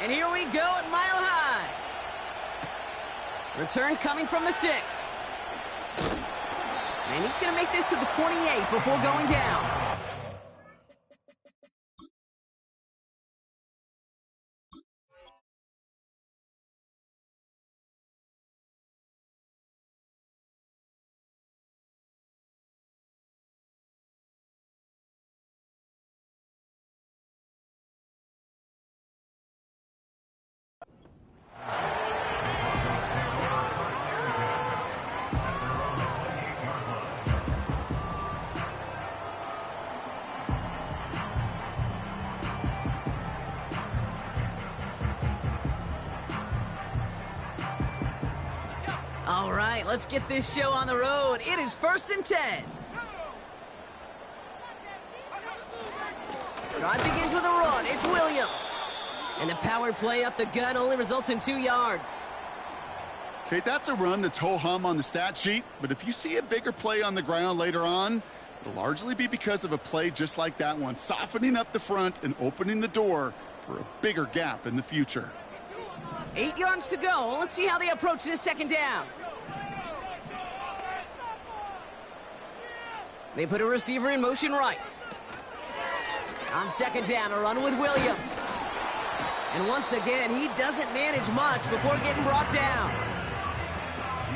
And here we go at Mile High. Return coming from the 6. And he's going to make this to the 28 before going down. All right, let's get this show on the road. It is 1st and 10. Drive begins with a run. It's Williams. And the power play up the gut only results in 2 yards. Okay, that's a run that's ho-hum on the stat sheet, but if you see a bigger play on the ground later on, it'll largely be because of a play just like that one, softening up the front and opening the door for a bigger gap in the future. 8 yards to go. Let's see how they approach this 2nd down. They put a receiver in motion right. On 2nd down, a run with Williams. And once again, he doesn't manage much before getting brought down.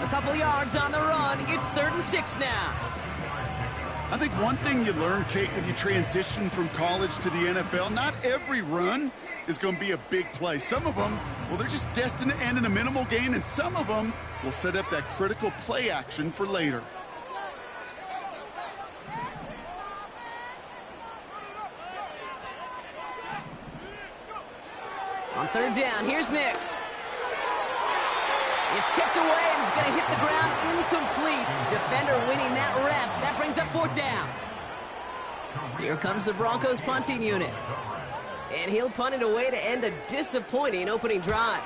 A couple yards on the run. It's 3rd and 6 now. I think one thing you learn, Kate, when you transition from college to the NFL, not every run is going to be a big play. Some of them, well, they're just destined to end in a minimal gain, and some of them will set up that critical play action for later. On 3rd down, here's Nix. It's tipped away and it's going to hit the ground incomplete. Defender winning that rep. That brings up 4th down. Here comes the Broncos punting unit. And he'll punt it away to end a disappointing opening drive.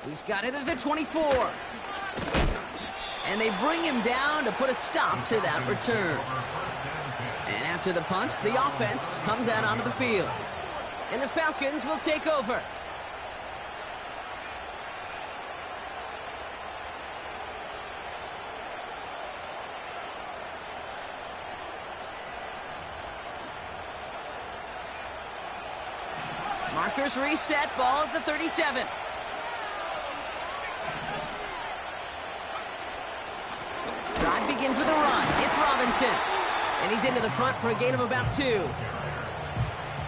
He's got it at the 24. And they bring him down to put a stop to that return. And after the punch, the offense comes out onto the field. And the Falcons will take over. Markers reset, ball at the 37. Drive begins with a run. It's Robinson. And he's into the front for a gain of about 2.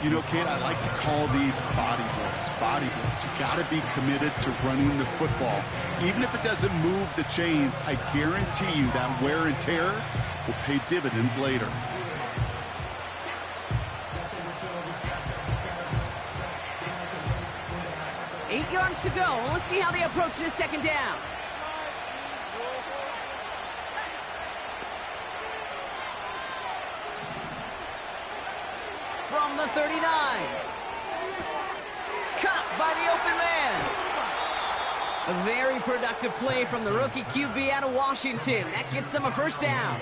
You know, Kate, I like to call these body blows. Body blows. You got to be committed to running the football. Even if it doesn't move the chains, I guarantee you that wear and tear will pay dividends later. Eight yards to go. Let's see how they approach this 2nd down. From the 39. Caught by the open man. A very productive play from the rookie QB out of Washington. That gets them a 1st down.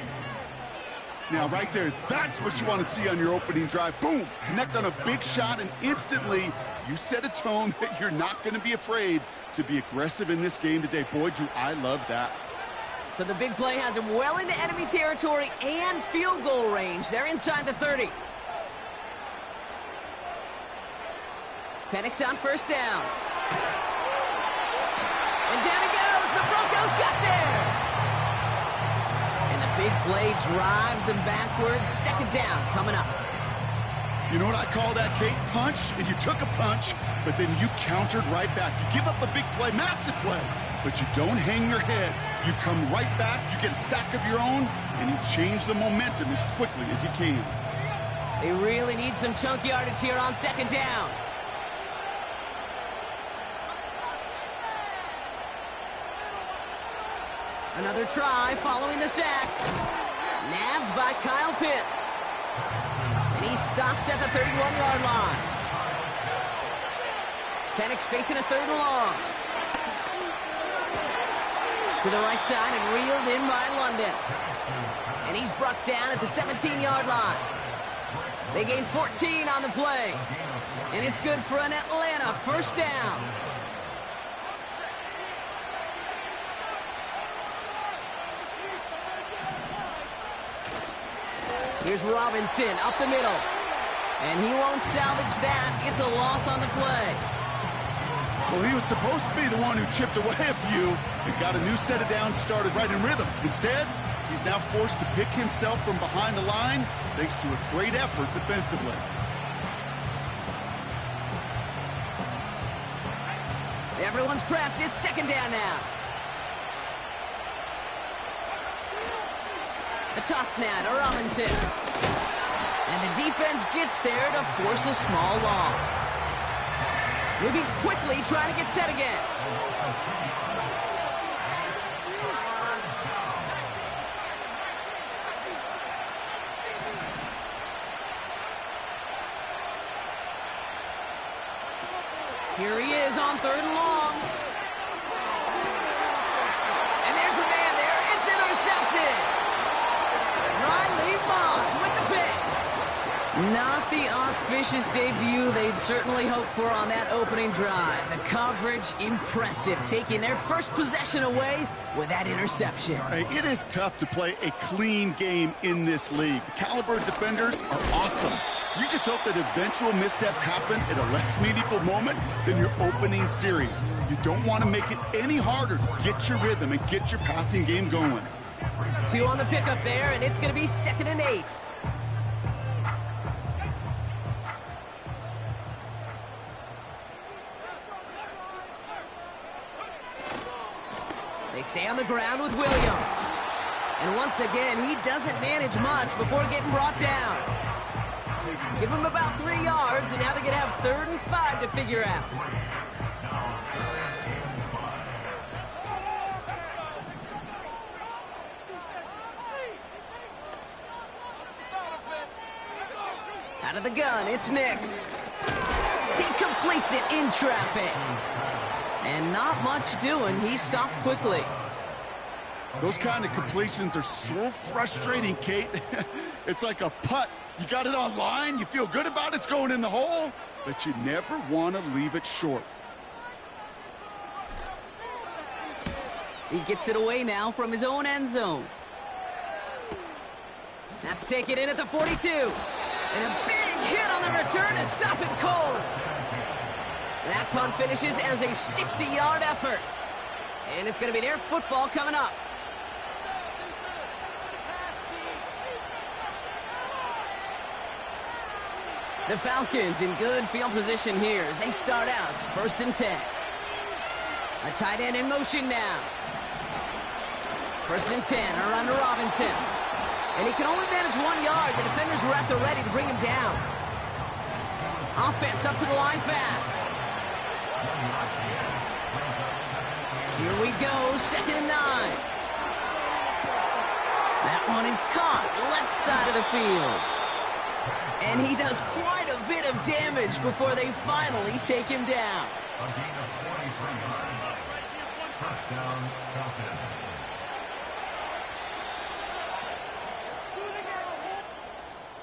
Now, right there, that's what you want to see on your opening drive. Boom! Connect on a big shot, and instantly you set a tone that you're not going to be afraid to be aggressive in this game today. Boy, do I love that. So the big play has him well into enemy territory and field goal range. They're inside the 30. Penix on 1st down. And down he goes. The Broncos got there. And the big play drives them backwards. 2nd down coming up. You know what I call that, Kate? Punch, and you took a punch, but then you countered right back. You give up a big play, massive play, but you don't hang your head. You come right back, you get a sack of your own, and you change the momentum as quickly as you can. They really need some chunk yardage here on 2nd down. Another try following the sack. Nabbed by Kyle Pitts. And he's stopped at the 31-yard line. Penix facing a 3rd and long. To the right side and reeled in by London. And he's brought down at the 17-yard line. They gain 14 on the play. And it's good for an Atlanta first down. Here's Robinson up the middle. And he won't salvage that. It's a loss on the play. Well, he was supposed to be the one who chipped away a few and got a new set of downs started right in rhythm. Instead, he's now forced to pick himself from behind the line thanks to a great effort defensively. Everyone's prepped. It's second down now. A toss now to Robinson. And the defense gets there to force a small loss. Moving quickly, trying to get set again. Here he is on 3rd and long. And there's a man there. It's intercepted. Riley Moss with the pick. Not the auspicious debut they'd certainly hoped for on that opening drive. The coverage, impressive, taking their first possession away with that interception. Hey, it is tough to play a clean game in this league. The caliber of defenders are awesome. You just hope that eventual missteps happen at a less meaningful moment than your opening series. You don't want to make it any harder to get your rhythm and get your passing game going. 2 on the pickup there, and it's going to be 2nd and 8. They stay on the ground with Williams. And once again, he doesn't manage much before getting brought down. Give him about 3 yards, and now they're going to have 3rd and 5 to figure out. Out of the gun, it's Nix. He completes it in traffic. And not much doing. He stopped quickly. Those kind of completions are so frustrating, Kate. It's like a putt. You got it on line, you feel good about it's going in the hole, but you never want to leave it short. He gets it away now from his own end zone. That's taken in at the 42. And a big hit on the return to stop it cold. That punt finishes as a 60-yard effort. And it's going to be their football coming up. The Falcons in good field position here as they start out 1st and 10. A tight end in motion now. 1st and 10, a run to Robinson. And he can only manage 1 yard. The defenders were at the ready to bring him down. Offense up to the line fast. Here we go, 2nd and 9. That one is caught left side of the field. And he does quite a bit of damage before they finally take him down.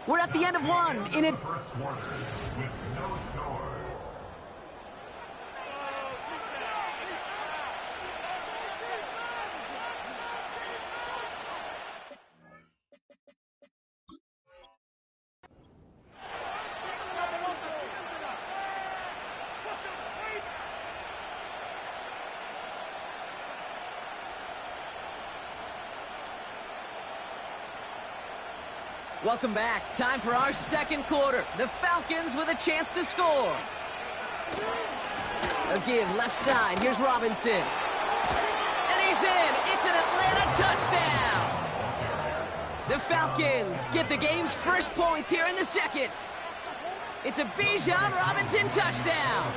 We're at the end of one. In it. Welcome back. Time for our 2nd quarter. The Falcons with a chance to score. A give left side. Here's Robinson. And he's in. It's an Atlanta touchdown. The Falcons get the game's first points here in the 2nd. It's a Bijan Robinson touchdown.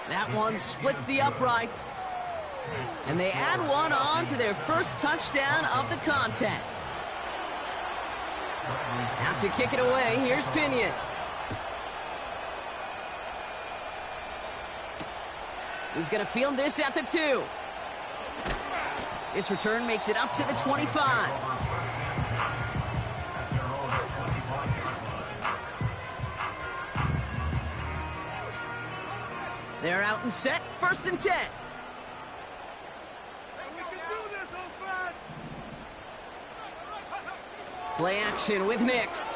That one splits the uprights. And they add one on to their first touchdown of the contest. Out to kick it away, here's Pinion. He's going to field this at the 2. This return makes it up to the 25. out and set, 1st and 10. Play action with Nix.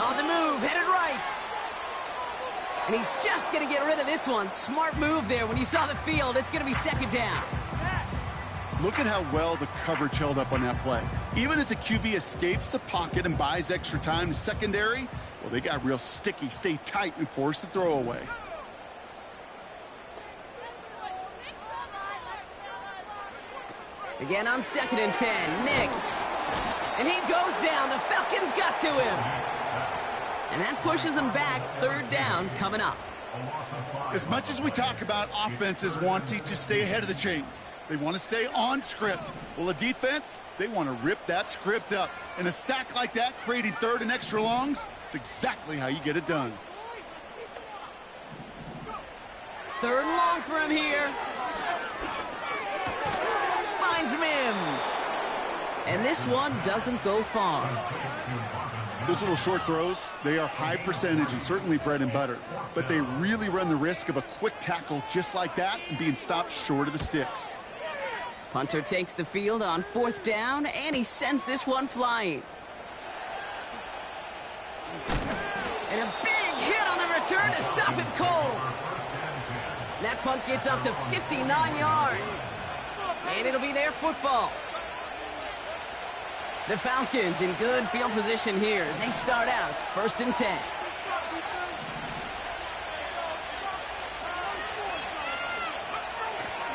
On the move, headed right. And he's just going to get rid of this one. Smart move there when you saw the field. It's going to be 2nd down. Look at how well the coverage held up on that play. Even as the QB escapes the pocket and buys extra time to secondary, well, they got real sticky, stay tight, and force the throw away. Again on 2nd and 10, Nix. And he goes down. The Falcons got to him. And that pushes them back. 3rd down coming up. As much as we talk about offenses wanting to stay ahead of the chains, they want to stay on script. Well, a defense, they want to rip that script up. And a sack like that, creating 3rd and extra longs, it's exactly how you get it done. 3rd and long for him here. Finds Mims. And this one doesn't go far. Those little short throws, they are high percentage and certainly bread and butter. But they really run the risk of a quick tackle just like that and being stopped short of the sticks. Punter takes the field on 4th down, and he sends this one flying. And a big hit on the return to stop him cold. That punt gets up to 59 yards. And it'll be their football. The Falcons in good field position here as they start out 1st and 10.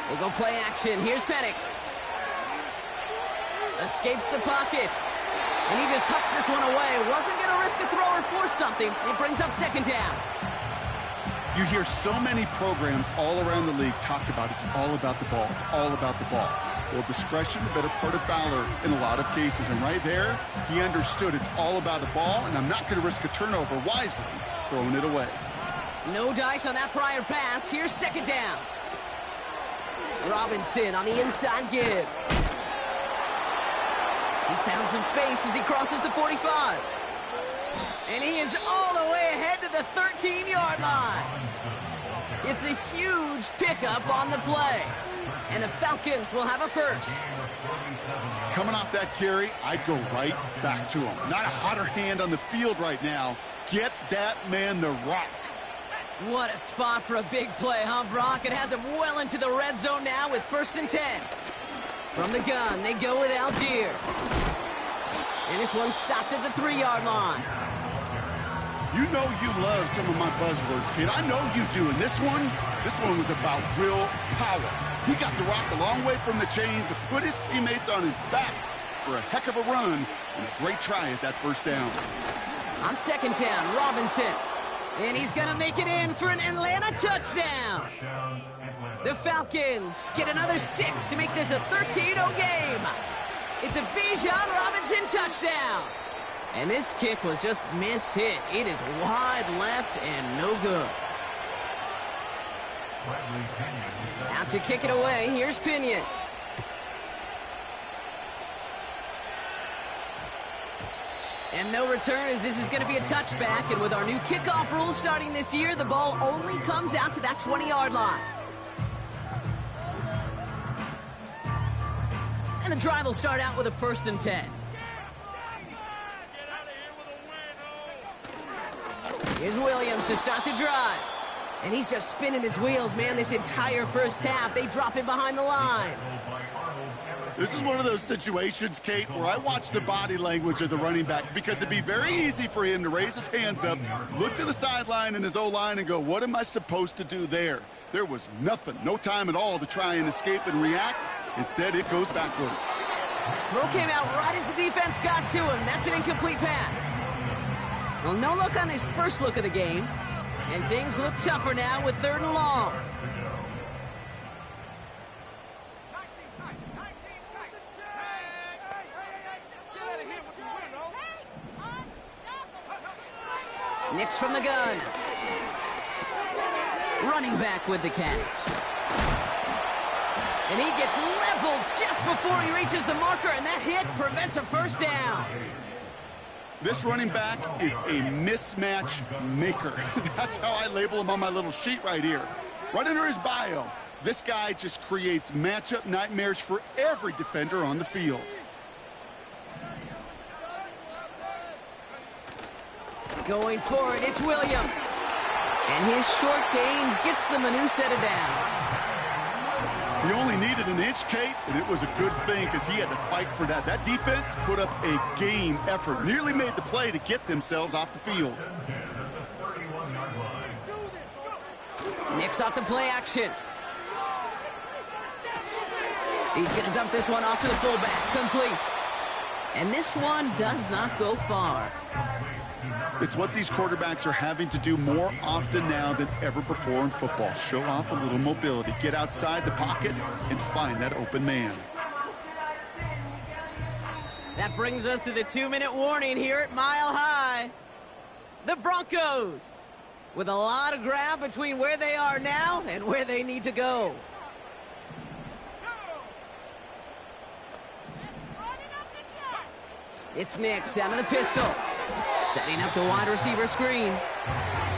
They go play action. Here's Penix. Escapes the pocket. And he just hucks this one away. Wasn't going to risk a throw or force something. It brings up 2nd down. You hear so many programs all around the league talk about it's all about the ball. It's all about the ball. Well, discretion, the better part of valor in a lot of cases. And right there, he understood it's all about the ball, and I'm not going to risk a turnover wisely, throwing it away. No dice on that prior pass. Here's 2nd down. Robinson on the inside give. He's found some space as he crosses the 45. And he is all the way ahead to the 13-yard line. It's a huge pickup on the play. And the Falcons will have a 1st. Coming off that carry, I'd go right back to him. Not a hotter hand on the field right now. Get that man the rock. What a spot for a big play, huh, Brock? It has him well into the red zone now with 1st and 10. From the gun, they go with Algier. And this one's stopped at the 3-yard line. You know you love some of my buzzwords, kid. I know you do. And this one was about real power. He got the rock a long way from the chains and put his teammates on his back for a heck of a run and a great try at that 1st down. On 2nd down, Robinson. And he's going to make it in for an Atlanta touchdown. The Falcons get another 6 to make this a 13-0 game. It's a Bijan Robinson touchdown. And this kick was just mishit. It is wide left and no good. Out to kick it away. Here's Pinion. And no return as this is going to be a touchback. And with our new kickoff rules starting this year, the ball only comes out to that 20-yard line. And the drive will start out with a 1st and 10. Here's Williams to start the drive. And he's just spinning his wheels, man, this entire 1st half. They drop him behind the line. This is one of those situations, Kate, where I watch the body language of the running back because it'd be very easy for him to raise his hands up, look to the sideline in his O-line and go, what am I supposed to do there? There was nothing, no time at all to try and escape and react. Instead, it goes backwards. Throw came out right as the defense got to him. That's an incomplete pass. Well, no look on his first look of the game. And things look tougher now with 3rd and long. Nix from the gun. Running back with the catch. And he gets leveled just before he reaches the marker, and that hit prevents a 1st down. This running back is a mismatch maker. That's how I label him on my little sheet right here. Right under his bio, this guy just creates matchup nightmares for every defender on the field. Going for it, it's Williams. And his short gain gets them a new set of downs. He only needed an inch, Kate, and it was a good thing because he had to fight for that. That defense put up a game effort, nearly made the play to get themselves off the field. Nick's off the play action. He's going to dump this one off to the fullback. Complete. And this one does not go far. It's what these quarterbacks are having to do more often now than ever before in football. Show off a little mobility. Get outside the pocket and find that open man. That brings us to the 2-minute warning here at Mile High. The Broncos, with a lot of ground between where they are now and where they need to go. It's Nick, out of the pistol. Setting up the wide receiver screen.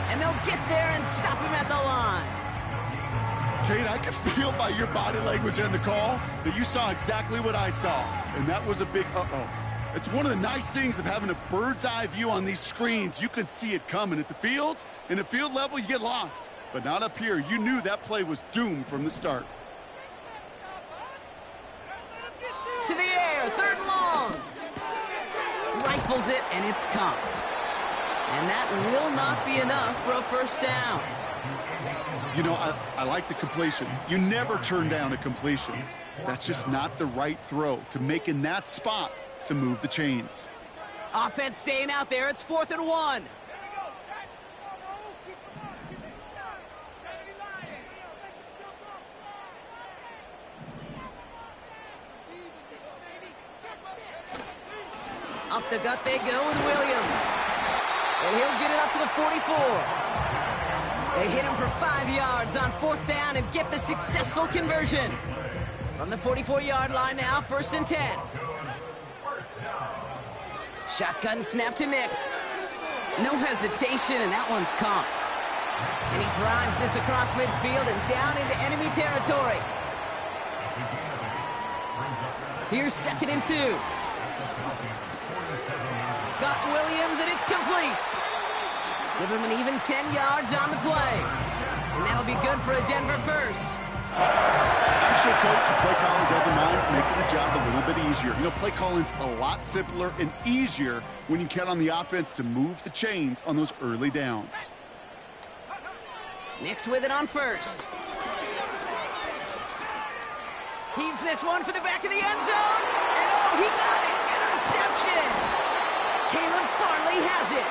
And they'll get there and stop him at the line. Kate, I can feel by your body language and the call that you saw exactly what I saw. And that was a big uh-oh. It's one of the nice things of having a bird's eye view on these screens. You can see it coming at the field. In the field level, you get lost. But not up here. You knew that play was doomed from the start. To the air, 3rd and long. Rifles it, and it's caught. And that will not be enough for a first down. You know, I like the completion. You never turn down a completion. That's just not the right throw to make in that spot to move the chains. Offense staying out there. It's 4th and 1. Up the gut they go with Williams. And he'll get it up to the 44. They hit him for 5 yards on 4th down and get the successful conversion. From the 44-yard line now, 1st and 10. Shotgun snap to Nix. No hesitation, and that one's caught. And he drives this across midfield and down into enemy territory. Here's 2nd and 2. Got Williams, and it's complete. Give him an even 10 yards on the play. And that'll be good for a Denver first. I'm sure Coach, play calling doesn't mind making the job a little bit easier. You know, play calling's a lot simpler and easier when you count on the offense to move the chains on those early downs. Nick's with it on 1st. Heaves this one for the back of the end zone. And oh, he got it. Interception. Caleb Farley has it.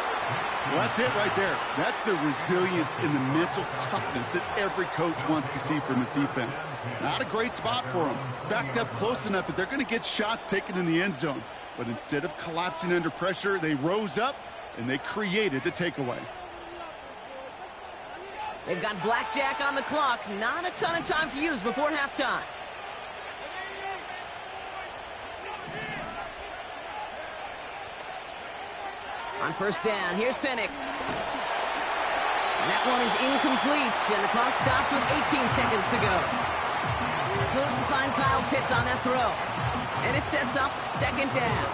Well, that's it right there. That's the resilience and the mental toughness that every coach wants to see from his defense. Not a great spot for him. Backed up close enough that they're going to get shots taken in the end zone. But instead of collapsing under pressure, they rose up and they created the takeaway. They've got blackjack on the clock. Not a ton of time to use before halftime. On 1st down, here's Penix. And that one is incomplete, and the clock stops with 18 seconds to go. Couldn't find Kyle Pitts on that throw. And it sets up 2nd down.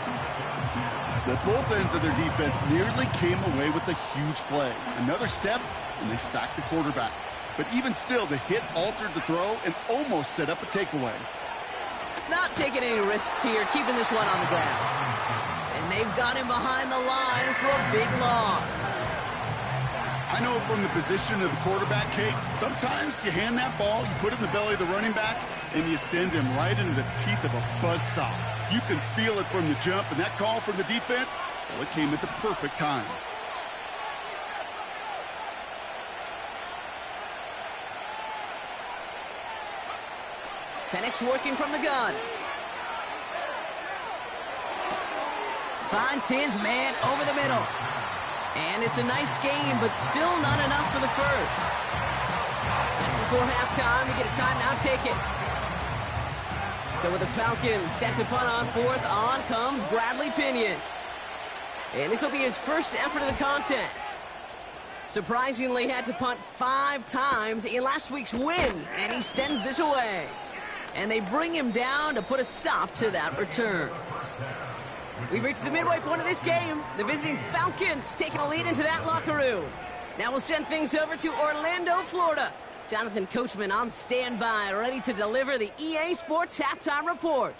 The both ends of their defense nearly came away with a huge play. Another step, and they sacked the quarterback. But even still, the hit altered the throw and almost set up a takeaway. Not taking any risks here, keeping this one on the ground. And they've got him behind the line for a big loss. I know from the position of the quarterback, Kate, sometimes you hand that ball, you put it in the belly of the running back, and you send him right into the teeth of a buzzsaw. You can feel it from the jump, and that call from the defense, well, it came at the perfect time. Penix working from the gun. Finds his man over the middle. And it's a nice game, but still not enough for the first. Just before halftime, we get a timeout, take it. So with the Falcons set to punt on 4th, on comes Bradley Pinion. And this will be his first effort of the contest. Surprisingly, had to punt 5 times in last week's win, and he sends this away. And they bring him down to put a stop to that return. We've reached the midway point of this game. The visiting Falcons taking a lead into that locker room. Now we'll send things over to Orlando, Florida. Jonathan Coachman on standby, ready to deliver the EA Sports Halftime Report.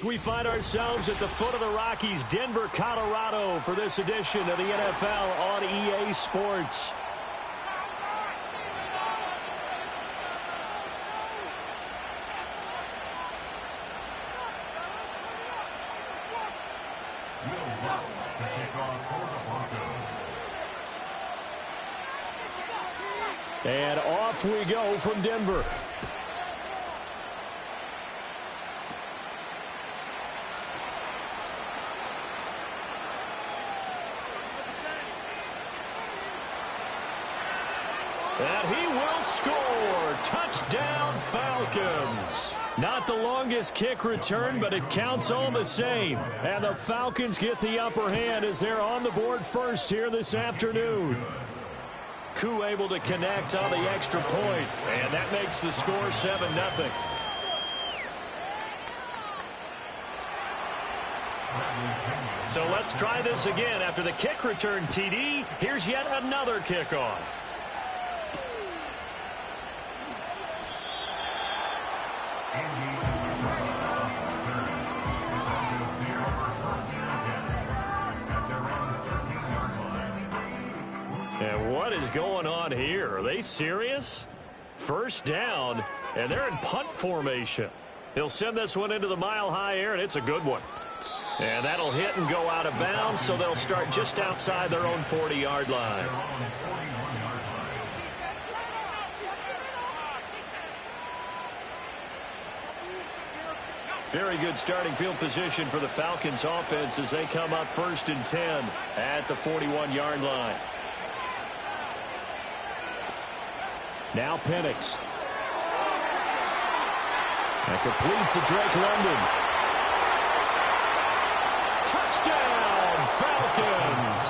we find ourselves at the foot of the Rockies, Denver, Colorado, for this edition of the NFL on EA Sports. And off we go from Denver. And he will score. Touchdown, Falcons. Not the longest kick return, but it counts all the same. And the Falcons get the upper hand as they're on the board first here this afternoon. Koo able to connect on the extra point, and that makes the score 7-0. So let's try this again. After the kick return TD, here's yet another kickoff. And what is going on here? Are they serious? First down, and they're in punt formation. He'll send this one into the mile-high air, and it's a good one. And that'll hit and go out of bounds, so they'll start just outside their own 40-yard line. Very good starting field position for the Falcons offense as they come up 1st and 10 at the 41-yard line. Now Penix. And complete to Drake London. Touchdown, Falcons!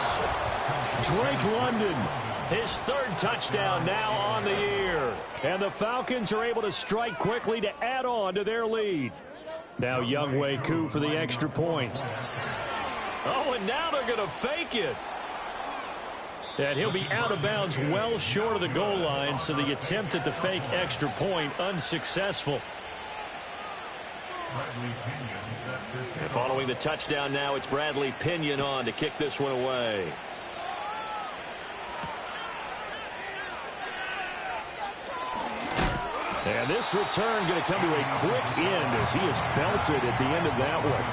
Drake London, his 3rd touchdown now on the year. And the Falcons are able to strike quickly to add on to their lead. Now Younghoe Koo for the extra point. Oh, and now they're going to fake it. And he'll be out of bounds well short of the goal line, so the attempt at the fake extra point unsuccessful. And following the touchdown now, it's Bradley Pinion on to kick this one away. And this return going to come to a quick end as he is belted at the end of that one.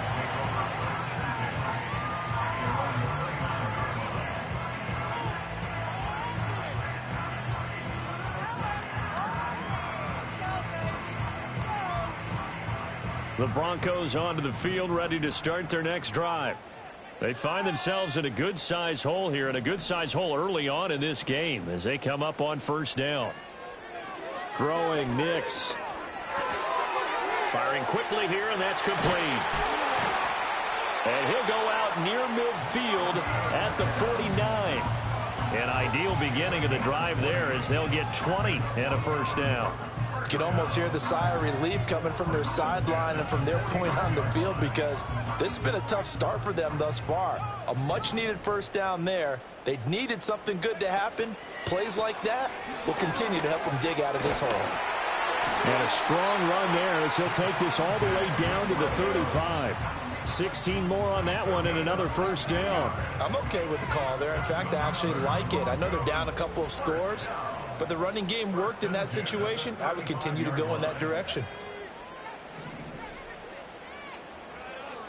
The Broncos onto the field, ready to start their next drive. They find themselves in a good-sized hole here, and a good-sized hole early on in this game as they come up on 1st down. Throwing Nix. Firing quickly here, and that's complete. And he'll go out near midfield at the 49. An ideal beginning of the drive there as they'll get 20 and a 1st down. You can almost hear the sigh of relief coming from their sideline and from their point on the field because this has been a tough start for them thus far. A much-needed 1st down there. They needed something good to happen. Plays like that will continue to help them dig out of this hole. And a strong run there as he'll take this all the way down to the 35. 16 more on that one and another 1st down. I'm okay with the call there. In fact, I actually like it. I know they're down a couple of scores, but the running game worked in that situation. I would continue to go in that direction.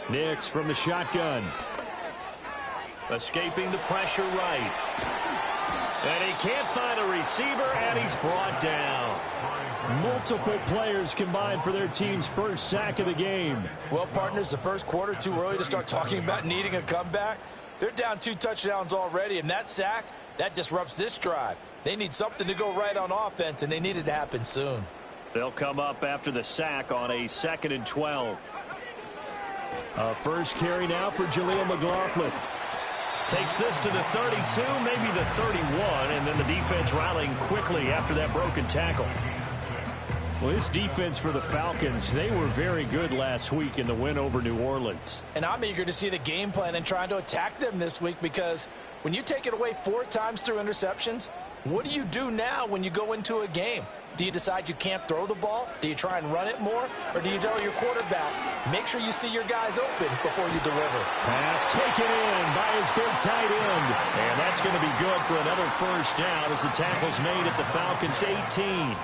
Nix from the shotgun. Escaping the pressure right. And he can't find a receiver, and he's brought down. Multiple players combined for their team's 1st sack of the game. Well, partners, the 1st quarter, too early to start talking about needing a comeback. They're down 2 touchdowns already, and that sack, that disrupts this drive. They need something to go right on offense, and they need it to happen soon. They'll come up after the sack on a 2nd and 12. A 1st carry now for Jaleel McLaughlin. Takes this to the 32, maybe the 31, and then the defense rallying quickly after that broken tackle. Well, this defense for the Falcons, they were very good last week in the win over New Orleans. And I'm eager to see the game plan and trying to attack them this week because when you take it away 4 times through interceptions, What do you do now when you go into a game? Do you decide you can't throw the ball? Do you try and run it more? Or do you tell your quarterback, make sure you see your guys open before you deliver? Pass taken in by his big tight end. And that's going to be good for another first down as the tackle's made at the Falcons' 18.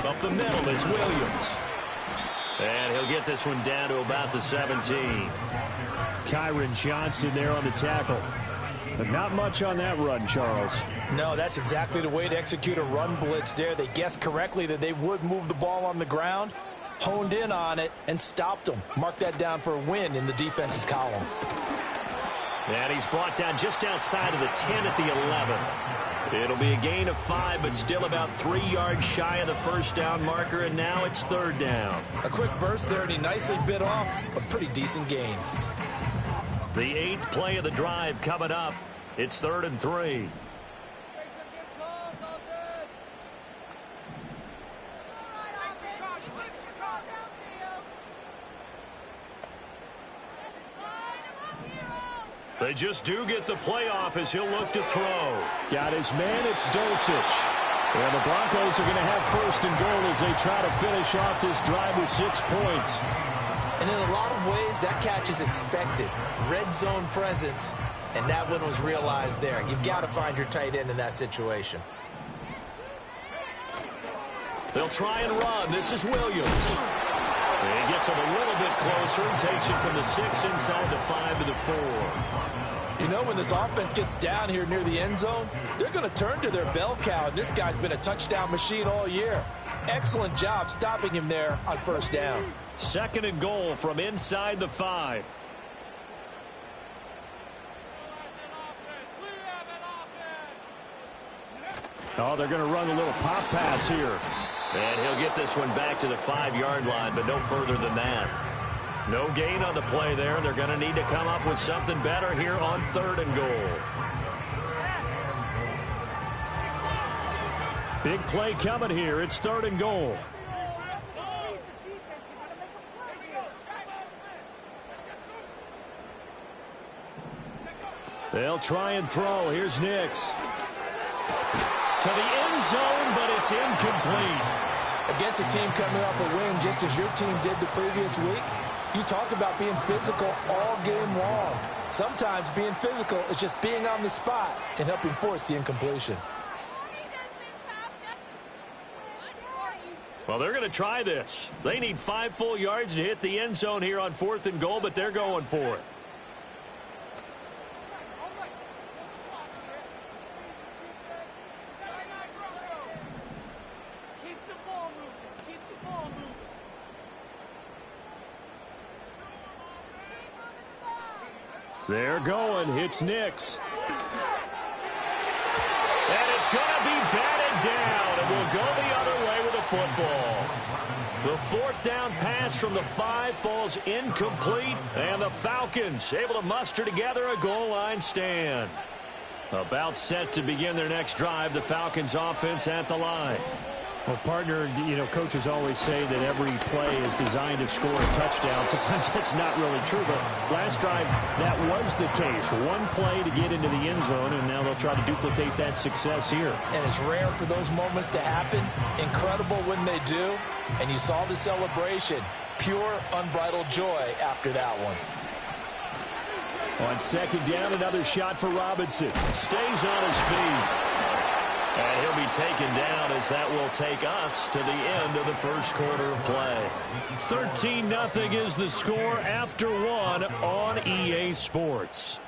Up the middle, it's Williams. And he'll get this one down to about the 17. Kyron Johnson there on the tackle. But not much on that run, Charles. No, that's exactly the way to execute a run blitz there. They guessed correctly that they would move the ball on the ground, honed in on it, and stopped them. Mark that down for a win in the defense's column. And he's brought down just outside of the 10 at the 11. It'll be a gain of 5, but still about 3 yards shy of the first down marker, and now it's third down. A quick burst there, and he nicely bit off a pretty decent gain. The 8th play of the drive coming up. It's 3rd and 3. They just do get the playoff as he'll look to throw. Got his man, it's Dulcich. And the Broncos are going to have 1st and goal as they try to finish off this drive with 6 points. And in a lot of ways, that catch is expected. Red zone presence, and that one was realized there. You've got to find your tight end in that situation. They'll try and run. This is Williams. He gets him a little bit closer and takes it from the 6 inside the 5 to the 4. You know, when this offense gets down here near the end zone, they're going to turn to their bell cow, and this guy's been a touchdown machine all year. Excellent job stopping him there on 1st down. 2nd and goal from inside the 5. Oh, they're going to run a little pop pass here. And he'll get this one back to the 5-yard line, but no further than that. No gain on the play there. They're going to need to come up with something better here on 3rd and goal. Big play coming here. It's 3rd and goal. They'll try and throw. Here's Nix. To the end zone, but it's incomplete. Against a team coming off a win just as your team did the previous week, you talk about being physical all game long. Sometimes being physical is just being on the spot and helping force the incompletion. Well, they're going to try this. They need 5 full yards to hit the end zone here on 4th and goal, but they're going for it. They're going. It's Nix. And it's going to be batted down, and we'll go the other way with the football. The 4th down pass from the 5 falls incomplete, and the Falcons able to muster together a goal line stand. About set to begin their next drive, the Falcons offense at the line. Well, partner, you know, coaches always say that every play is designed to score a touchdown. Sometimes that's not really true, but last drive, that was the case. One play to get into the end zone, and now they'll try to duplicate that success here. And it's rare for those moments to happen. Incredible when they do. And you saw the celebration. Pure, unbridled joy after that one. On 2nd down, another shot for Robinson. Stays on his feet. And he'll be taken down as that will take us to the end of the 1st quarter of play. 13-0 is the score after 1 on EA Sports.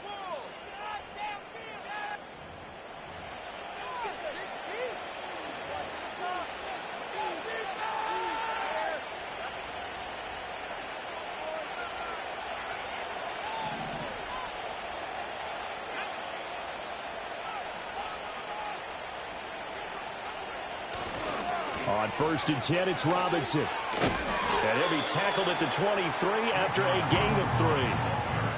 On 1st and 10, it's Robinson. And he'll be tackled at the 23 after a gain of 3.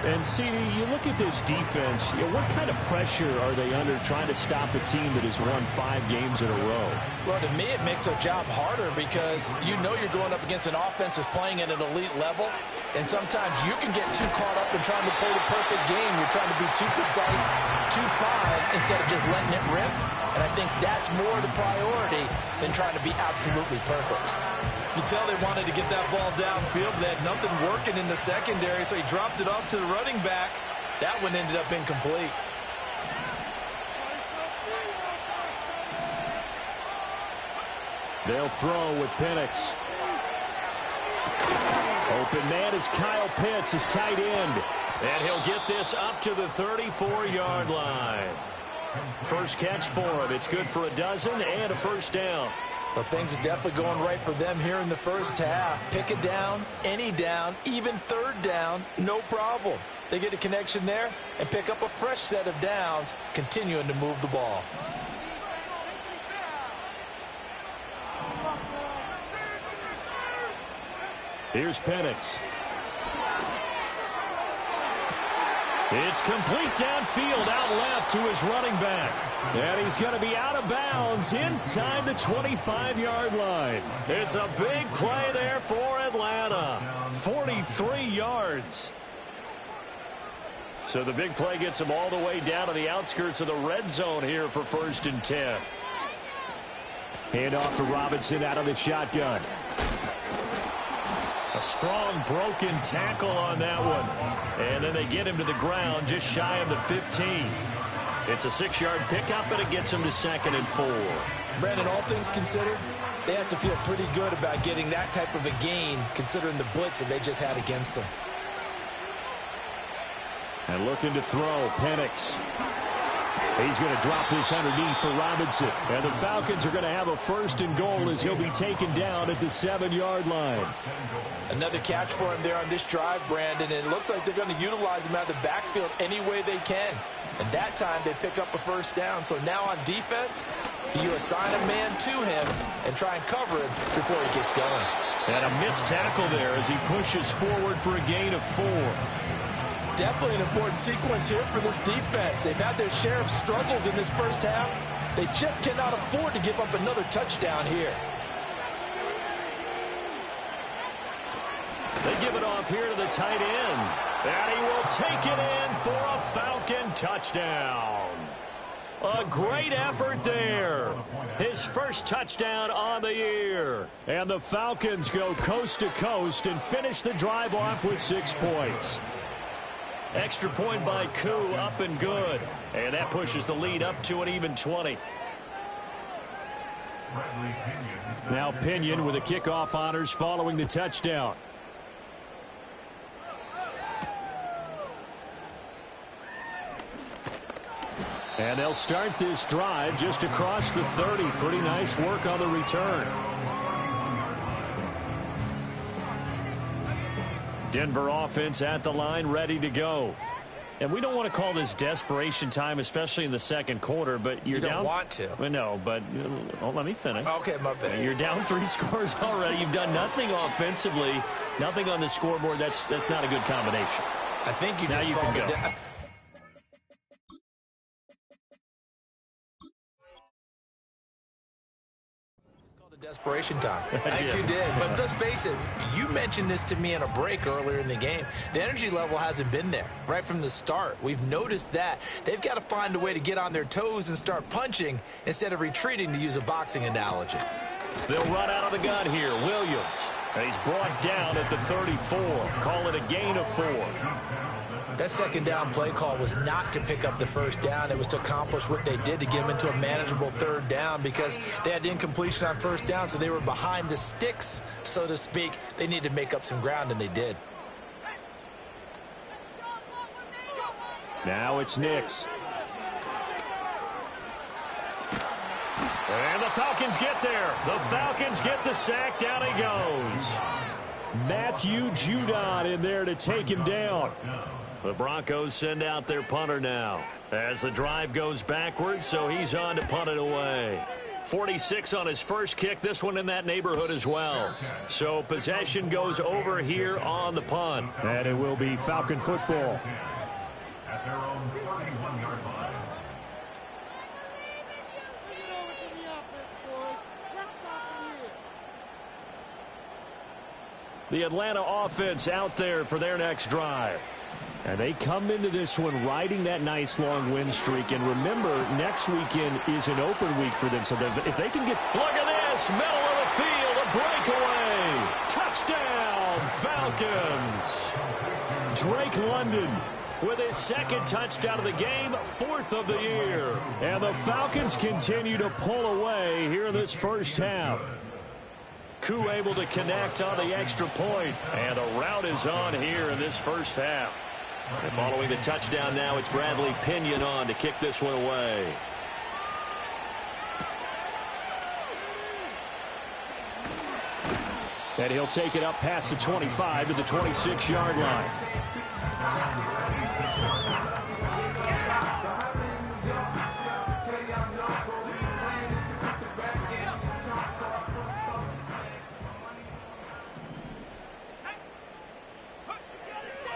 And, CD, you look at this defense, what kind of pressure are they under trying to stop a team that has won 5 games in a row? Well, to me, it makes their job harder because you know you're going up against an offense that's playing at an elite level, and sometimes you can get too caught up in trying to play the perfect game. You're trying to be too precise, too fine, instead of just letting it rip. And I think that's more the priority than trying to be absolutely perfect. You can tell they wanted to get that ball downfield. They had nothing working in the secondary, so he dropped it off to the running back. That one ended up incomplete. They'll throw with Penix. Open man is Kyle Pitts, his tight end. And he'll get this up to the 34-yard line. First catch for him. It's good for a dozen and a first down. Well, things are definitely going right for them here in the first half. Pick it down, any down, even third down, no problem. They get a connection there and pick up a fresh set of downs, continuing to move the ball. Here's Penix. It's complete downfield, out left to his running back. And he's going to be out of bounds inside the 25-yard line. It's a big play there for Atlanta. 43 yards. So the big play gets him all the way down to the outskirts of the red zone here for 1st and 10. Hand off to Robinson out of the shotgun. A strong broken tackle on that one. And then they get him to the ground just shy of the 15. It's a 6-yard pickup, but it gets him to 2nd and 4. Brandon, all things considered, they have to feel pretty good about getting that type of a gain considering the blitz that they just had against them. And looking to throw, Penix. He's going to drop this underneath for Robinson. And the Falcons are going to have a 1st and goal as he'll be taken down at the 7-yard line. Another catch for him there on this drive, Brandon. And it looks like they're going to utilize him out of the backfield any way they can. And that time they pick up a 1st down. So now on defense, you assign a man to him and try and cover him before he gets going. And a missed tackle there as he pushes forward for a gain of 4. Definitely an important sequence here for this defense. They've had their share of struggles in this first half. They just cannot afford to give up another touchdown here. They give it off here to the tight end. And he will take it in for a Falcon touchdown. A great effort there. His first touchdown on the year. And the Falcons go coast to coast and finish the drive off with 6 points. Extra point by Koo, up and good. And that pushes the lead up to an even 20. Now Pinion with the kickoff honors following the touchdown. And they'll start this drive just across the 30. Pretty nice work on the return. Denver offense at the line, ready to go. And we don't want to call this desperation time, especially in the second quarter, but you're down. You don't want to. Well, no, but let me finish. Okay, my bad. You're down 3 scores already. You've done nothing offensively, nothing on the scoreboard. That's not a good combination. I think you now just you called can it. go. Desperation time. I think you did. But let's face it, you mentioned this to me in a break earlier in the game. The energy level hasn't been there right from the start. We've noticed that. They've got to find a way to get on their toes and start punching instead of retreating, to use a boxing analogy. They'll run out of the gun here. Williams. And he's brought down at the 34. Call it a gain of 4. That second down play call was not to pick up the first down. It was to accomplish what they did to get them into a manageable third down because they had incompletion on first down, so they were behind the sticks, so to speak. They needed to make up some ground, and they did. Now it's Nix. And the Falcons get there. The Falcons get the sack. Down he goes. Matthew Judon in there to take him down. The Broncos send out their punter now as the drive goes backwards, so he's on to punt it away. 46 on his first kick. This one in that neighborhood as well. So possession goes over here on the punt. And it will be Falcon football. At their own 31-yard line. The Atlanta offense out there for their next drive. And they come into this one riding that nice long win streak. And remember, next weekend is an open week for them. So if they can get... Look at this! Middle of the field, a breakaway! Touchdown, Falcons! Drake London with his second touchdown of the game, 4th of the year. And the Falcons continue to pull away here in this first half. Koo able to connect on the extra point. And the route is on here in this first half. And following the touchdown now, it's Bradley Pinion on to kick this one away. And he'll take it up past the 25 to the 26-yard line.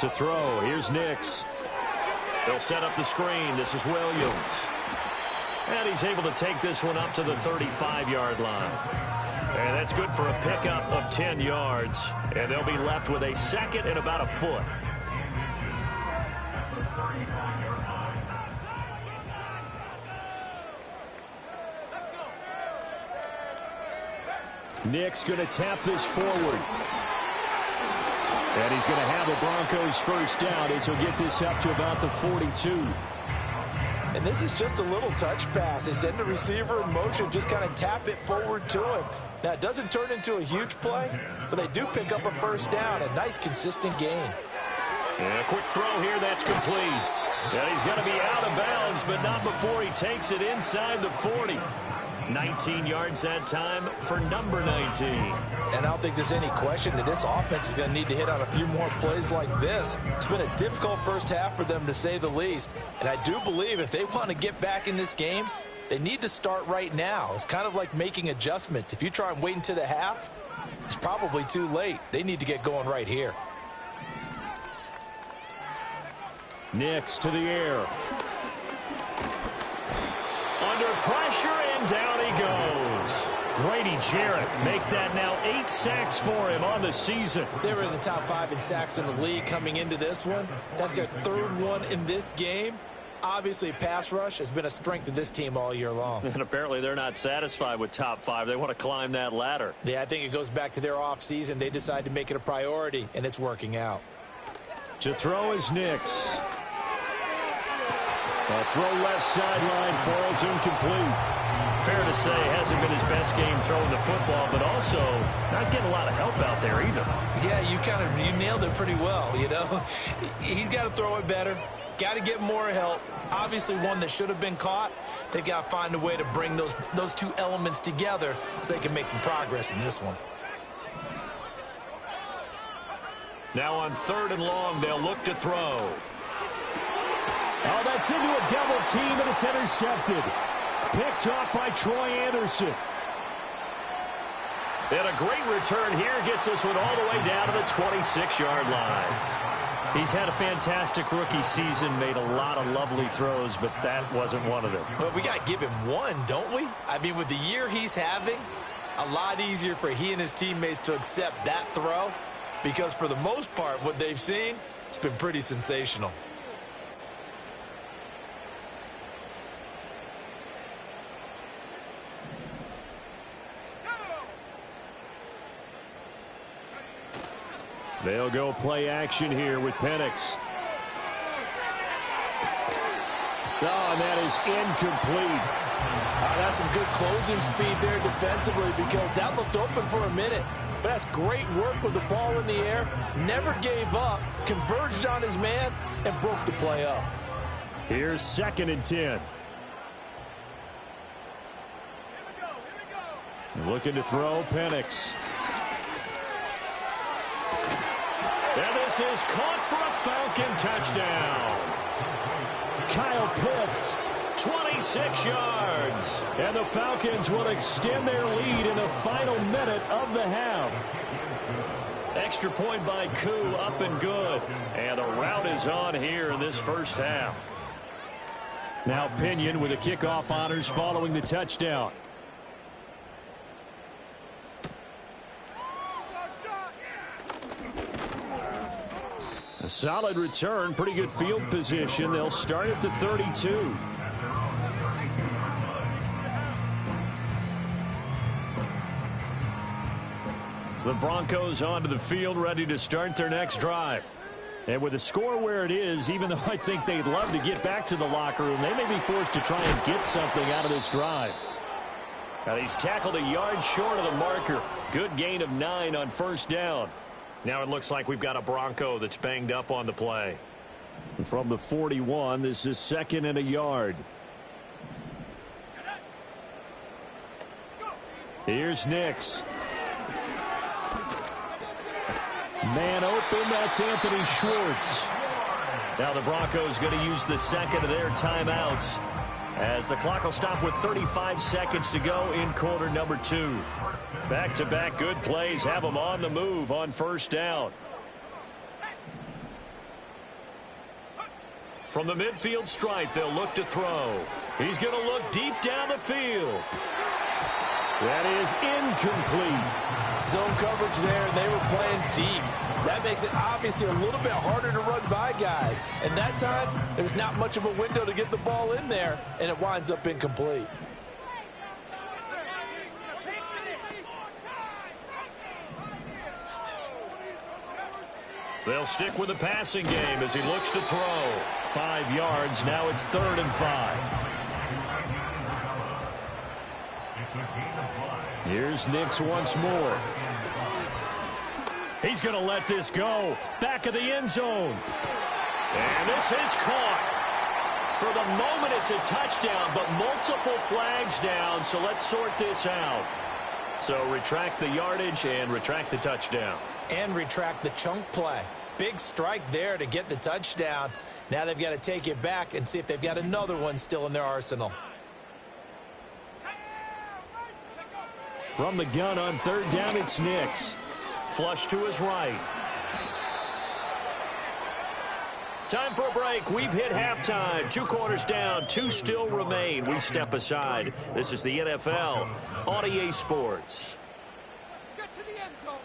To throw, here's Nix. They'll set up the screen. This is Williams. And he's able to take this one up to the 35-yard line. And that's good for a pickup of 10 yards. And they'll be left with a second and about a foot. Nix going to tap this forward. And he's going to have the Broncos first down as he'll get this up to about the 42. And this is just a little touch pass. They send the receiver in motion, just kind of tap it forward to him. Now, it doesn't turn into a huge play, but they do pick up a first down. A nice, consistent gain. And a quick throw here, that's complete. And he's going to be out of bounds, but not before he takes it inside the 40. 19 yards that time for number 19. And I don't think there's any question that this offense is going to need to hit on a few more plays like this. It's been a difficult first half for them, to say the least. And I do believe if they want to get back in this game, they need to start right now. It's kind of like making adjustments. If you try and wait until the half, it's probably too late. They need to get going right here. Nix to the air. Under pressure, and down he goes. Grady Jarrett make that now 8 sacks for him on the season. They were in the top 5 in sacks in the league coming into this one. That's their 3rd one in this game. Obviously, pass rush has been a strength of this team all year long. And apparently they're not satisfied with top 5. They want to climb that ladder. Yeah, I think it goes back to their offseason. They decided to make it a priority, and it's working out. To throw is Nix. A throw left sideline, falls incomplete. Fair to say, hasn't been his best game throwing the football, but also not getting a lot of help out there either. Yeah, you nailed it pretty well, you know. He's got to throw it better. Got to get more help. Obviously one that should have been caught. They've got to find a way to bring those two elements together so they can make some progress in this one. Now on 3rd and long, they'll look to throw. Oh, that's into a double team, and it's intercepted. Picked off by Troy Anderson. And a great return here gets this one all the way down to the 26-yard line. He's had a fantastic rookie season, made a lot of lovely throws, but that wasn't one of them. Well, we got to give him one, don't we? I mean, with the year he's having, a lot easier for he and his teammates to accept that throw, because for the most part, what they've seen, it's been pretty sensational. They'll go play action here with Penix. Oh, and that is incomplete. That's some good closing speed there defensively, because that looked open for a minute. But that's great work with the ball in the air. Never gave up, converged on his man, and broke the play up. Here's 2nd and 10. Looking to throw, Penix. And this is caught for a Falcon touchdown. Kyle Pitts 26 yards. And the Falcons will extend their lead in the final minute of the half. Extra point by Koo, up and good. And the rout is on here in this first half. Now Pinion with the kickoff honors following the touchdown. A solid return, pretty good field position. They'll start at the 32. The Broncos onto the field, ready to start their next drive. And with the score where it is, even though I think they'd love to get back to the locker room, they may be forced to try and get something out of this drive. Now he's tackled a yard short of the marker. Good gain of 9 on first down. Now it looks like we've got a Bronco that's banged up on the play. From the 41, this is 2nd and a yard. Here's Nix. Man open, that's Anthony Schwartz. Now the Broncos going to use the second of their timeouts as the clock will stop with 35 seconds to go in quarter number 2. Back-to-back good plays have them on the move on first down. From the midfield stripe, they'll look to throw. He's going to look deep down the field. That is incomplete. Zone coverage there, and they were playing deep. That makes it obviously a little bit harder to run by guys. And that time, there's not much of a window to get the ball in there, and it winds up incomplete. They'll stick with the passing game as he looks to throw. 5 yards, now it's 3rd and 5. Here's Nix once more. He's going to let this go. Back of the end zone. And this is caught. For the moment, it's a touchdown, but multiple flags down, so let's sort this out. So retract the yardage and retract the touchdown. And retract the chunk play. Big strike there to get the touchdown. Now they've got to take it back and see if they've got another one still in their arsenal. From the gun on 3rd down, it's Nix. Flush to his right. Time for a break. We've hit halftime. 2 quarters down. 2 still remain. We step aside. This is the NFL on EA Sports. Get to the end zone.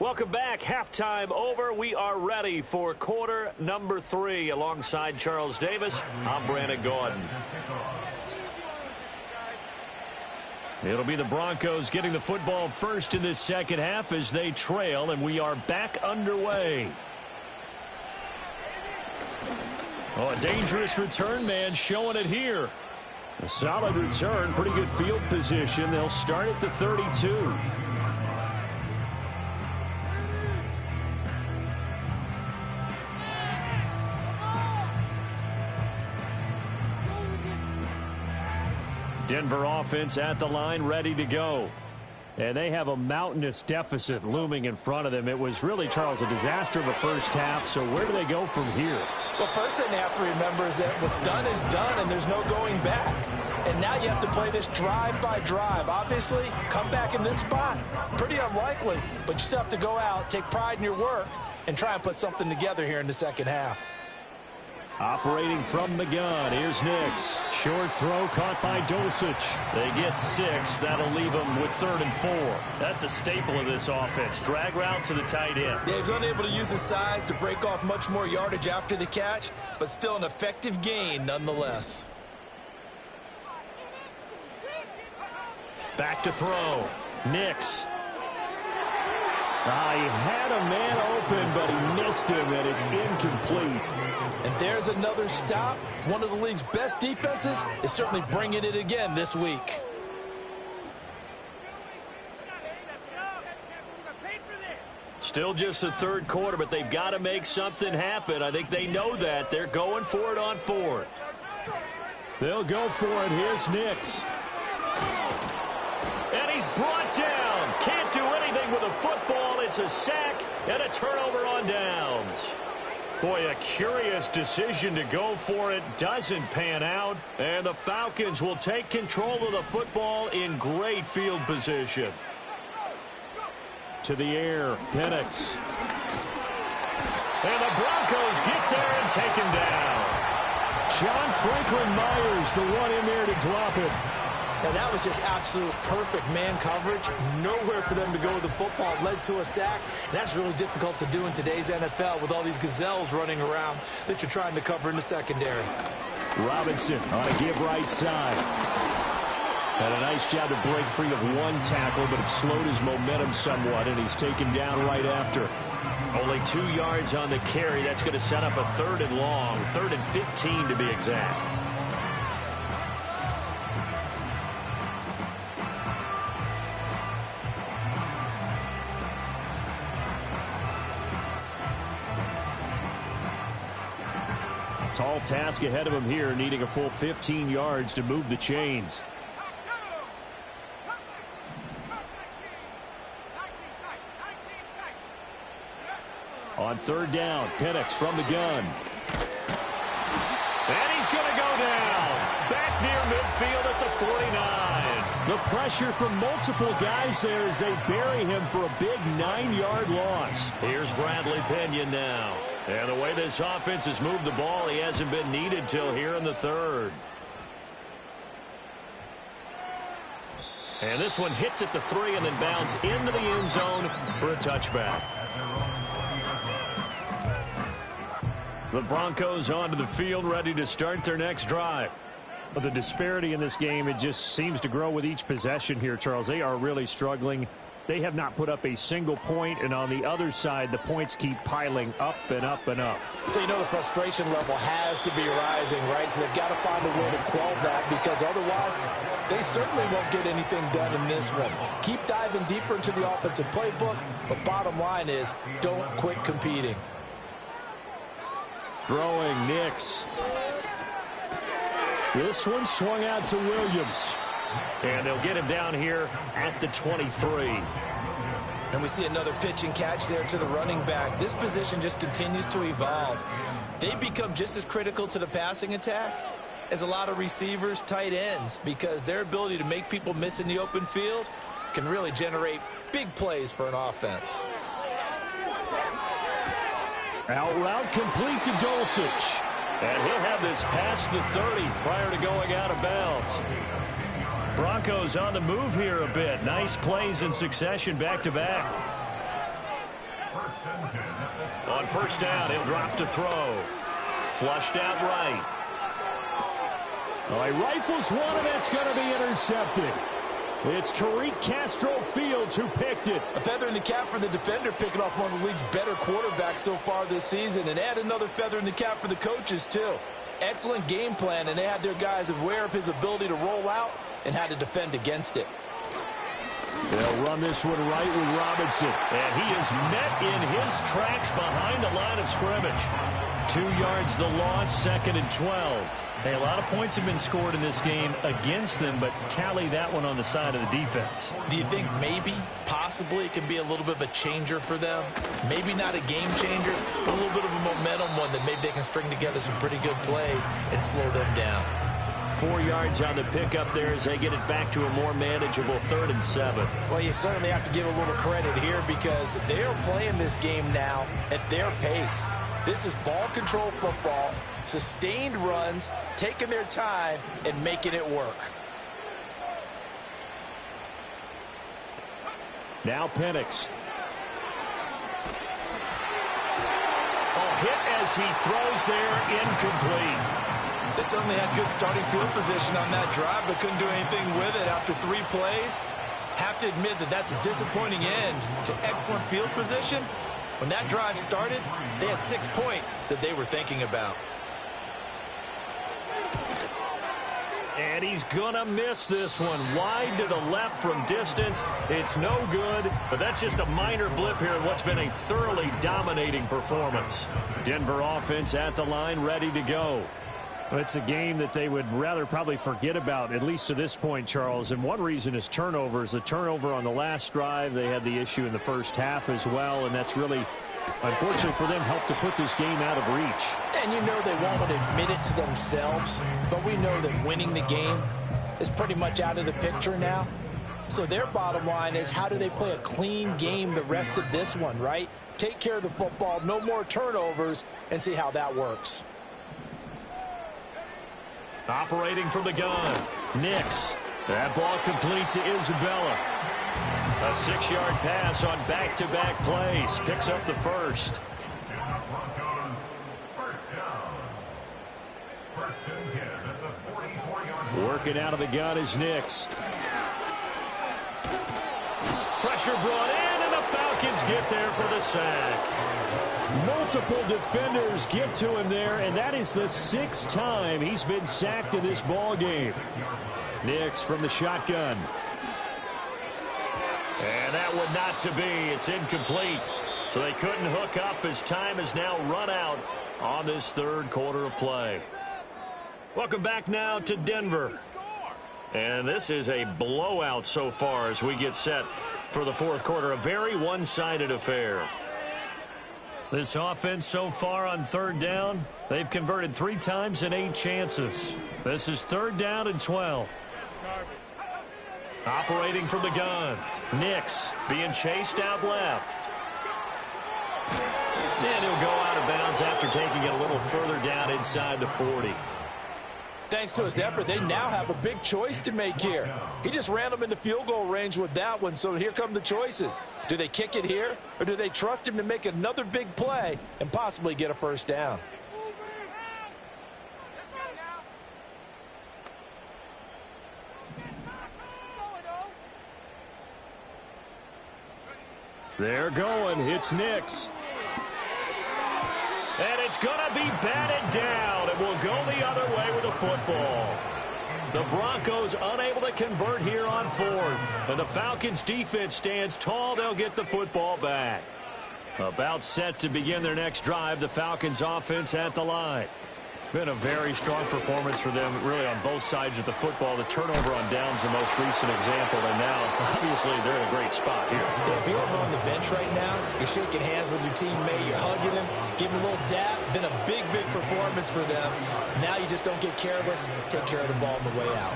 Welcome back. Halftime over. We are ready for quarter number 3. Alongside Charles Davis, I'm Brandon Gordon. It'll be the Broncos getting the football first in this second half as they trail, and we are back underway. Oh, a dangerous return man showing it here. A solid return, pretty good field position. They'll start at the 32. Denver offense at the line, ready to go. And they have a mountainous deficit looming in front of them. It was really, Charles, a disaster of a first half. So where do they go from here? Well, first thing they have to remember is that what's done is done, and there's no going back. And now you have to play this drive by drive. Obviously, come back in this spot, pretty unlikely. But you still have to go out, take pride in your work, and try and put something together here in the second half. Operating from the gun, here's Nix. Short throw caught by Dulcich. They get 6. That'll leave them with 3rd and 4. That's a staple of this offense. Drag route to the tight end. Yeah, he's unable to use his size to break off much more yardage after the catch, but still an effective gain nonetheless. Back to throw. Nix. He had a man open, but he missed him, and it's incomplete. And there's another stop. One of the league's best defenses is certainly bringing it again this week. Still just the 3rd quarter, but they've got to make something happen. I think they know that. They're going for it on 4th. They'll go for it. Here's Nix. And he's brought down. Can't do anything with a football. It's a sack and a turnover on downs. Boy, a curious decision to go for it. Doesn't pan out. And the Falcons will take control of the football in great field position. To the air, Penix. And the Broncos get there and take him down. John Franklin Myers, the one in there to drop it. Now, that was just absolute perfect man coverage. Nowhere for them to go with the football. It led to a sack. And that's really difficult to do in today's NFL with all these gazelles running around that you're trying to cover in the secondary. Robinson on a give right side. Had a nice job to break free of one tackle, but it slowed his momentum somewhat, and he's taken down right after. Only 2 yards on the carry. That's going to set up a 3rd and long, 3rd and 15 to be exact. Tall task ahead of him here, needing a full 15 yards to move the chains. On 3rd down, Penix from the gun. And he's going to go down. Back near midfield at the 49. The pressure from multiple guys there as they bury him for a big 9-yard loss. Here's Bradley Pinion now. And the way this offense has moved the ball, he hasn't been needed till here in the 3rd. And this one hits at the 3 and then bounds into the end zone for a touchback. The Broncos onto the field, ready to start their next drive. But the disparity in this game, it just seems to grow with each possession here, Charles. They are really struggling. They have not put up a single point, and on the other side, the points keep piling up and up and up. So you know the frustration level has to be rising, right? So they've got to find a way to quell that, because otherwise they certainly won't get anything done in this one. Keep diving deeper into the offensive playbook, but bottom line is don't quit competing. Throwing Nix. This one swung out to Williams. And they'll get him down here at the 23. And we see another pitch and catch there to the running back. This position just continues to evolve. They become just as critical to the passing attack as a lot of receivers, tight ends, because their ability to make people miss in the open field can really generate big plays for an offense. Out route complete to Dulcich. And he'll have this past the 30 prior to going out of bounds. Broncos on the move here a bit. Nice plays in succession back-to-back. On 1st down, he'll drop to throw. Flushed out right. Oh, he rifles one, and it's going to be intercepted. It's Tariq Castro-Fields who picked it. A feather in the cap for the defender, picking off one of the league's better quarterbacks so far this season. And add another feather in the cap for the coaches, too. Excellent game plan, and they had their guys aware of his ability to roll out and how to defend against it. They'll run this one right with Robinson. And he is met in his tracks behind the line of scrimmage. 2 yards the loss, 2nd and 12. Hey, a lot of points have been scored in this game against them, but tally that one on the side of the defense. Do you think maybe, possibly, it can be a little bit of a changer for them? Maybe not a game changer, but a little bit of a momentum one that maybe they can string together some pretty good plays and slow them down. 4 yards on the pickup there as they get it back to a more manageable 3rd and 7. Well, you certainly have to give a little credit here because they are playing this game now at their pace. This is ball control football, sustained runs, taking their time, and making it work. Now Penix. Hit as he throws there, incomplete. They certainly had good starting field position on that drive, but couldn't do anything with it after 3 plays. Have to admit that that's a disappointing end to excellent field position. When that drive started, they had 6 points that they were thinking about. And he's gonna miss this one. Wide to the left from distance. It's no good, but that's just a minor blip here in what's been a thoroughly dominating performance. Denver offense at the line, ready to go. Well, it's a game that they would rather probably forget about, at least to this point, Charles. And one reason is turnovers. The turnover on the last drive, they had the issue in the first half as well, and that's really, unfortunately for them, helped to put this game out of reach. And you know they won't admit it to themselves, but we know that winning the game is pretty much out of the picture now. So their bottom line is, how do they play a clean game the rest of this one, right? Take care of the football, no more turnovers, and see how that works. Operating from the gun, Nix. That ball complete to Isabella. A 6-yard pass on back-to-back plays. Picks up the first. Broncos first down. First and 10 at the 44-yard line. Working out of the gun is Nix. Pressure brought in, and the Falcons get there for the sack. Multiple defenders get to him there, and that is the 6th time he's been sacked in this ball game. Nix from the shotgun. And that one not to be. It's incomplete. So they couldn't hook up as time is now run out on this third quarter of play. Welcome back now to Denver. And this is a blowout so far as we get set for the fourth quarter. A very one-sided affair. This offense so far on third down, they've converted 3 times in 8 chances. This is 3rd down and 12. Operating from the gun, Nix being chased out left. And he'll go out of bounds after taking it a little further down inside the 40. Thanks to his effort, they now have a big choice to make here. He just ran them into field goal range with that one, so here come the choices. Do they kick it here, or do they trust him to make another big play and possibly get a first down? They're going. It's Nix. And it's going to be batted down. It will go the other way with the football. The Broncos unable to convert here on 4th. And the Falcons defense stands tall. They'll get the football back. About set to begin their next drive. The Falcons offense at the line. Been a very strong performance for them, really, on both sides of the football. The turnover on downs, the most recent example, and now, obviously, they're in a great spot here. If you're on the bench right now, you're shaking hands with your teammate, you're hugging him, giving him a little dap. Been a big, big performance for them. Now you just don't get careless. Take care of the ball on the way out.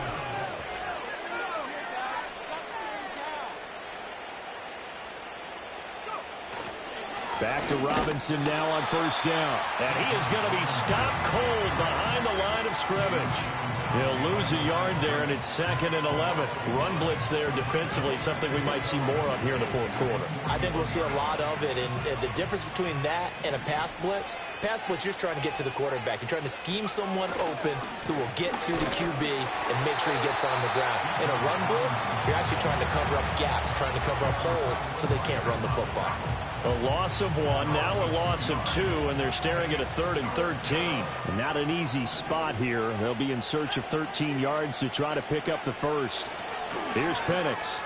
Back to Robinson now on 1st down. And he is going to be stopped cold behind the line of scrimmage. He'll lose a yard there, and it's 2nd and 11. Run blitz there defensively, something we might see more of here in the fourth quarter. I think we'll see a lot of it, and the difference between that and a pass blitz, you're just trying to get to the quarterback. You're trying to scheme someone open who will get to the QB and make sure he gets on the ground. In a run blitz, you're actually trying to cover up gaps, trying to cover up holes so they can't run the football. A loss of 1, now a loss of 2, and they're staring at a 3rd and 13. Not an easy spot here. They'll be in search of 13 yards to try to pick up the first. Here's Penix.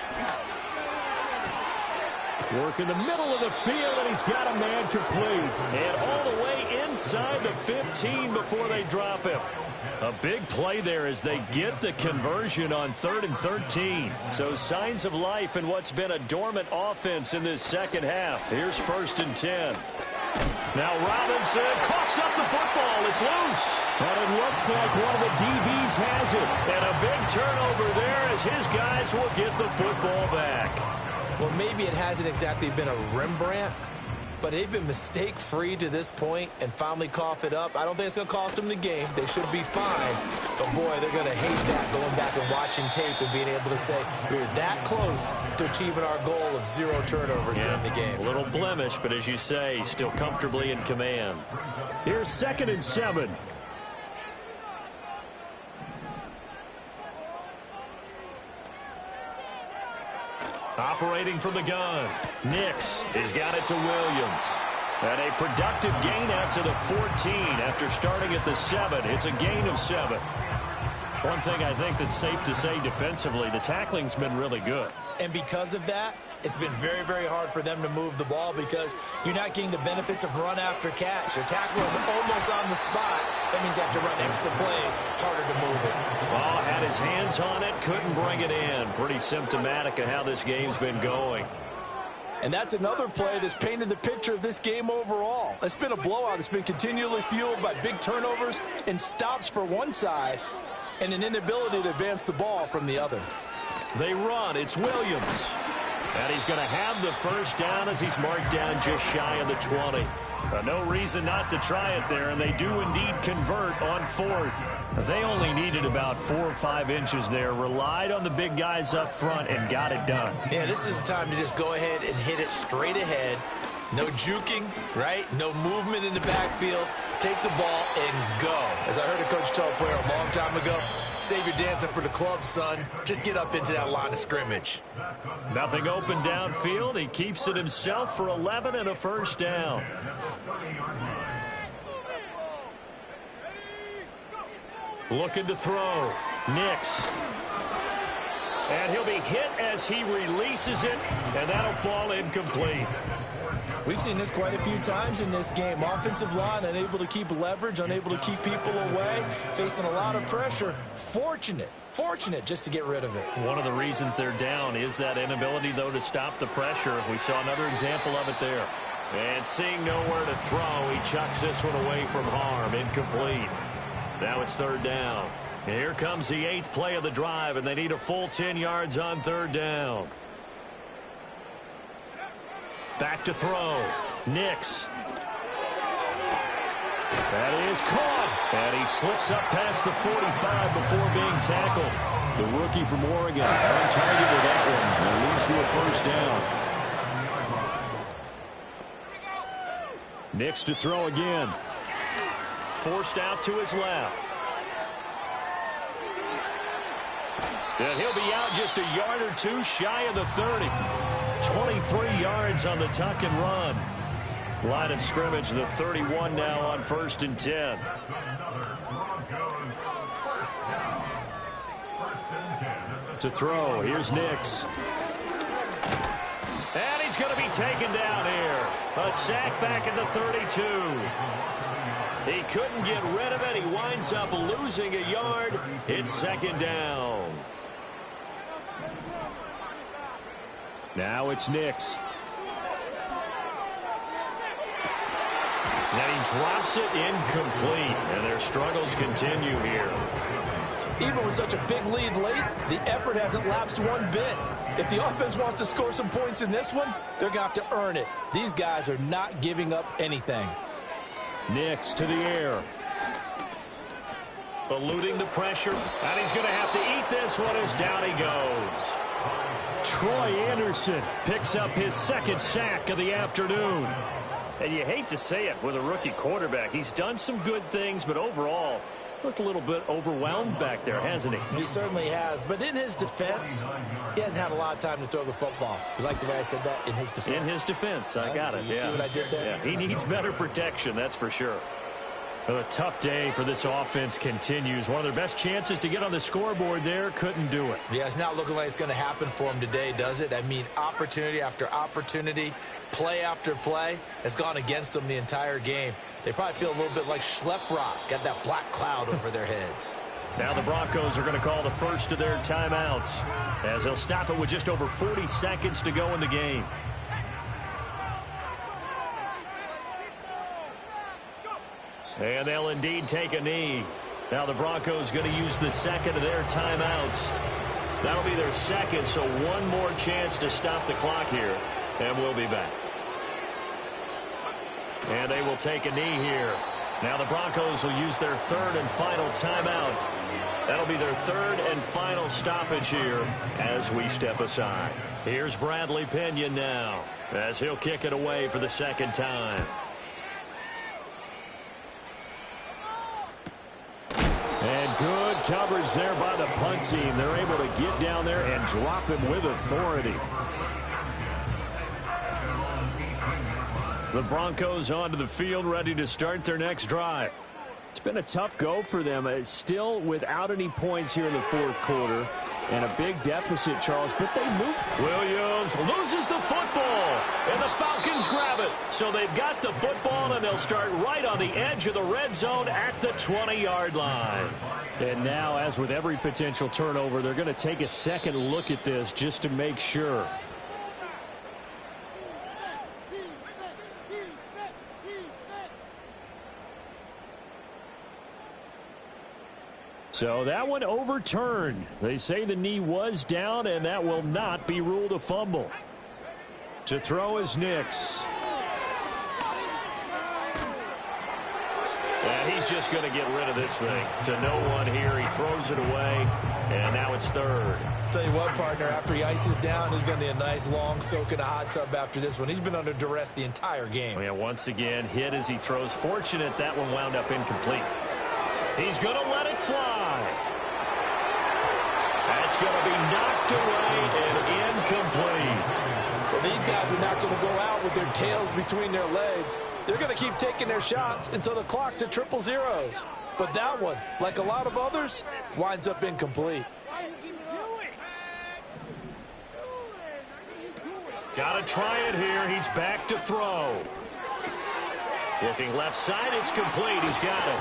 Work in the middle of the field, and he's got a man complete. And all the way inside the 15 before they drop him. A big play there as they get the conversion on 3rd and 13. So signs of life in what's been a dormant offense in this second half. Here's 1st and 10. Now Robinson coughs up the football. It's loose. And it looks like one of the DBs has it. And a big turnover there as his guys will get the football back. Well, maybe it hasn't exactly been a Rembrandt, but they've been mistake-free to this point and finally cough it up. I don't think it's going to cost them the game. They should be fine. But, boy, they're going to hate that, going back and watching tape and being able to say, we were that close to achieving our goal of 0 turnovers during the game. A little blemish, but as you say, still comfortably in command. Here's 2nd and 7. Operating from the gun. Nix has got it to Williams. And a productive gain out to the 14 after starting at the 7. It's a gain of 7. One thing I think that's safe to say defensively, the tackling's been really good. And because of that, it's been very, very hard for them to move the ball because you're not getting the benefits of run after catch. You're tackling almost on the spot. That means you have to run extra plays, harder to move it. Oh, had his hands on it, couldn't bring it in. Pretty symptomatic of how this game's been going. And that's another play that's painted the picture of this game overall. It's been a blowout. It's been continually fueled by big turnovers and stops for one side and an inability to advance the ball from the other. They run. It's Williams. And he's going to have the first down as he's marked down just shy of the 20. No reason not to try it there, and they do indeed convert on fourth. They only needed about 4 or 5 inches there, relied on the big guys up front, and got it done. Yeah, this is the time to just go ahead and hit it straight ahead. No juking, right? No movement in the backfield. Take the ball and go. As I heard a coach tell a player a long time ago, save your dancing for the club, son. Just get up into that line of scrimmage. Nothing open downfield. He keeps it himself for 11 and a first down. Looking to throw. Nix. And he'll be hit as he releases it, and that'll fall incomplete. We've seen this quite a few times in this game. Offensive line unable to keep leverage, unable to keep people away, facing a lot of pressure. Fortunate just to get rid of it. One of the reasons they're down is that inability, though, to stop the pressure. We saw another example of it there. And seeing nowhere to throw, he chucks this one away from harm. Incomplete. Now it's third down. Here comes the 8th play of the drive, and they need a full 10 yards on third down. Back to throw. Nix. That is caught. And he slips up past the 45 before being tackled. The rookie from Oregon on target with that one. And leads to a first down. Nix to throw again. Forced out to his left. And he'll be out just a yard or two shy of the 30. 23 yards on the tuck and run. Line of scrimmage, the 31 now on 1st and 10. To throw, here's Nix. And he's going to be taken down here. A sack back at the 32. He couldn't get rid of it. He winds up losing a yard. It's second down. Now it's Nix. And he drops it incomplete. And their struggles continue here. Even with such a big lead late, the effort hasn't lapsed one bit. If the offense wants to score some points in this one, they're going to have to earn it. These guys are not giving up anything. Nix to the air. Eluding the pressure. And he's going to have to eat this one as down he goes. Troy Anderson picks up his 2nd sack of the afternoon. And you hate to say it with a rookie quarterback. He's done some good things, but overall, looked a little bit overwhelmed back there, hasn't he? He certainly has. But in his defense, he hasn't had a lot of time to throw the football. You like the way I said that? In his defense? In his defense. I got it. You see what I did there? Yeah, he needs better protection, that's for sure. Well, a tough day for this offense continues. One of their best chances to get on the scoreboard there, couldn't do it. Yeah, it's not looking like it's going to happen for him today, does it? I mean, opportunity after opportunity, play after play has gone against them the entire game. They probably feel a little bit like Schleprock, got that black cloud over their heads. Now the Broncos are going to call the first of their timeouts as they'll stop it with just over 40 seconds to go in the game. And they'll indeed take a knee. Now the Broncos going to use the 2nd of their timeouts. That'll be their 2nd, so one more chance to stop the clock here. And we'll be back. And they will take a knee here. Now the Broncos will use their 3rd and final timeout. That'll be their 3rd and final stoppage here as we step aside. Here's Bradley Pinion now as he'll kick it away for the 2nd time. And good coverage there by the punt team. They're able to get down there and drop him with authority. The Broncos onto the field, ready to start their next drive. It's been a tough go for them. Still without any points here in the 4th quarter. And a big deficit, Charles, but they move. Williams loses the football, and the Falcons grab it. So they've got the football, and they'll start right on the edge of the red zone at the 20-yard line. And now, as with every potential turnover, they're going to take a second look at this just to make sure. So that one overturned. They say the knee was down, and that will not be ruled a fumble. To throw is Nix. And he's just going to get rid of this thing. To no one here. He throws it away, and now it's third. Tell you what, partner, after he ices down, he's going to be a nice long soak in a hot tub after this one. He's been under duress the entire game. Yeah, once again, hit as he throws. Fortunate that one wound up incomplete. He's going to let it fly. That's going to be knocked away and incomplete. Well, these guys are not going to go out with their tails between their legs. They're going to keep taking their shots until the clock's at 0-0. But that one, like a lot of others, winds up incomplete. Got to try it here. He's back to throw. Looking left side, it's complete. He's got it.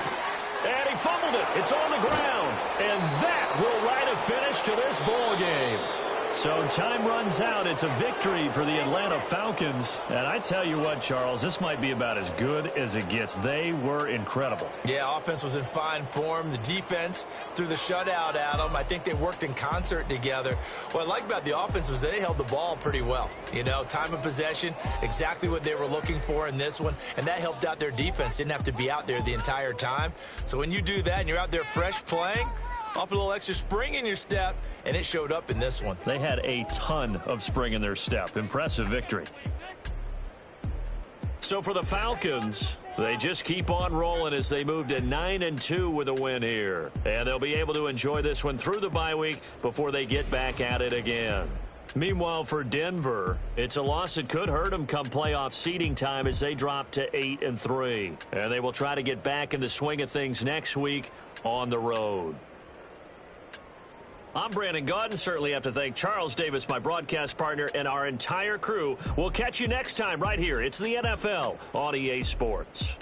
And he fumbled it. It's on the ground. And that will write a finish to this ball game. So time runs out. It's a victory for the Atlanta Falcons. And I tell you what, Charles, this might be about as good as it gets. They were incredible. Yeah, offense was in fine form. The defense threw the shutout at them. I think they worked in concert together. What I like about the offense was they held the ball pretty well. You know, time of possession, exactly what they were looking for in this one. And that helped out their defense. Didn't have to be out there the entire time. So when you do that and you're out there fresh playing, off a little extra spring in your step, and it showed up in this one. They had a ton of spring in their step. Impressive victory. So for the Falcons, they just keep on rolling as they move to 9-2 with a win here. And they'll be able to enjoy this one through the bye week before they get back at it again. Meanwhile, for Denver, it's a loss that could hurt them come playoff seeding time as they drop to 8-3. And they will try to get back in the swing of things next week on the road. I'm Brandon Gaudin. Certainly have to thank Charles Davis, my broadcast partner, and our entire crew. We'll catch you next time right here. It's the NFL on EA Sports.